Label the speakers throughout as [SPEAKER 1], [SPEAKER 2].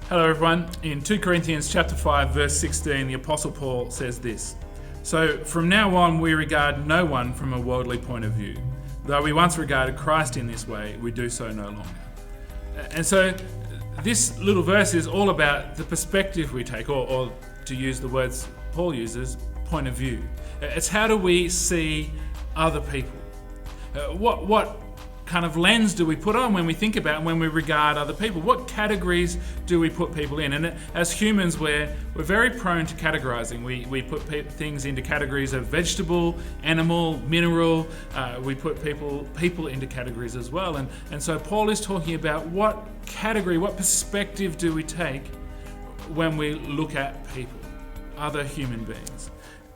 [SPEAKER 1] Hello everyone. In 2 Corinthians chapter 5 verse 16, the Apostle Paul says this: "So from now on we regard no one from a worldly point of view. Though we once regarded Christ in this way, we do so no longer." And so this little verse is all about the perspective we take, or to use the words Paul uses, point of view. It's how do we see other people? What kind of lens do we put on when we think about, when we regard other people? What categories do we put people in? And as humans, we're very prone to categorizing. We put things into categories of vegetable, animal, mineral. We put people into categories as well. And so Paul is talking about what category, what perspective do we take when we look at people, other human beings.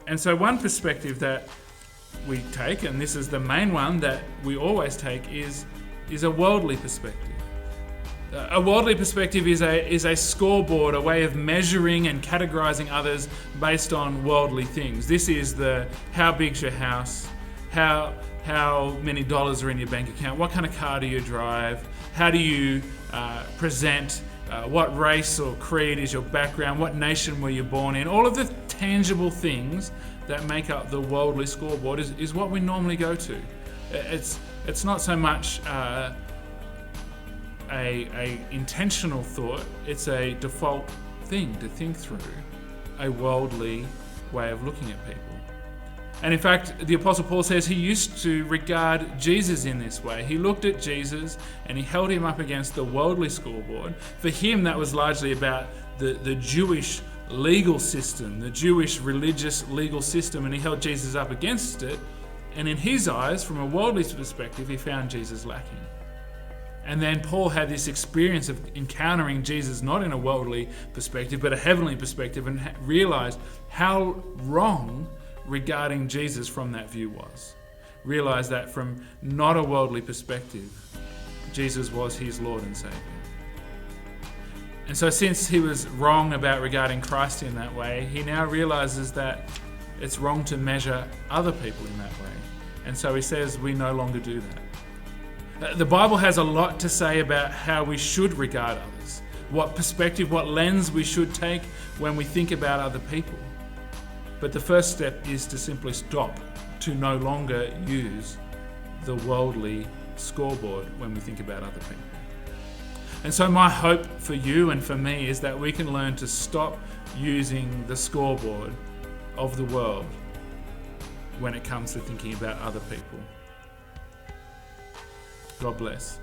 [SPEAKER 1] And so one perspective that we take, and this is the main one that we always take, is a worldly perspective. A worldly perspective is a scoreboard, a way of measuring and categorizing others based on worldly things. This is the how big's your house, how many dollars are in your bank account, what kind of car do you drive, how do you present, what race or creed is your background, what nation were you born in. All of the tangible things that make up the worldly scoreboard is what we normally go to. It's not so much a intentional thought, it's a default thing to think through, a worldly way of looking at people. And in fact, the Apostle Paul says he used to regard Jesus in this way. He looked at Jesus and he held him up against the worldly scoreboard. For him, that was largely about the Jewish legal system, the Jewish religious legal system, and he held Jesus up against it. And in his eyes, from a worldly perspective, he found Jesus lacking. And then Paul had this experience of encountering Jesus not in a worldly perspective, but a heavenly perspective, and realized how wrong regarding Jesus from that view was. Realized that from not a worldly perspective, Jesus was his Lord and Savior. And so since he was wrong about regarding Christ in that way, he now realizes that it's wrong to measure other people in that way. And so he says we no longer do that. The Bible has a lot to say about how we should regard others, what perspective, what lens we should take when we think about other people. But the first step is to simply stop, to no longer use the worldly scoreboard when we think about other people. And so my hope for you and for me is that we can learn to stop using the scoreboard of the world when it comes to thinking about other people. God bless.